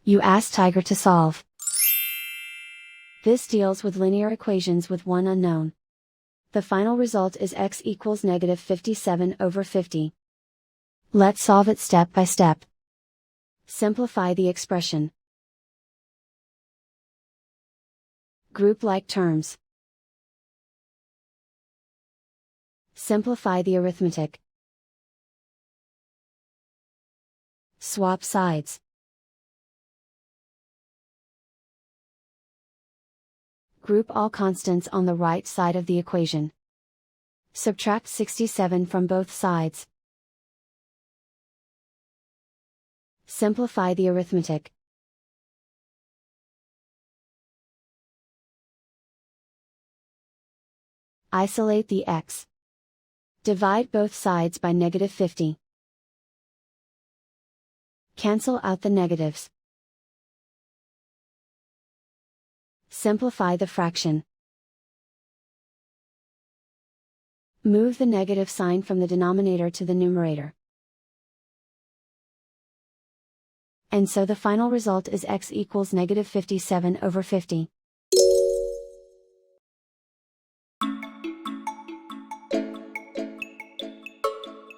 You ask Tiger to solve. This deals with linear equations with one unknown. The final result is x equals negative 57/50. Let's solve it step by step. Simplify the expression. Group like terms. Simplify the arithmetic. Swap sides. Group all constants on the right side of the equation. Subtract 67 from both sides. Simplify the arithmetic. Isolate the x. Divide both sides by negative 50. Cancel out the negatives. Simplify the fraction. Move the negative sign from the denominator to the numerator. And so the final result is x equals negative 57/50.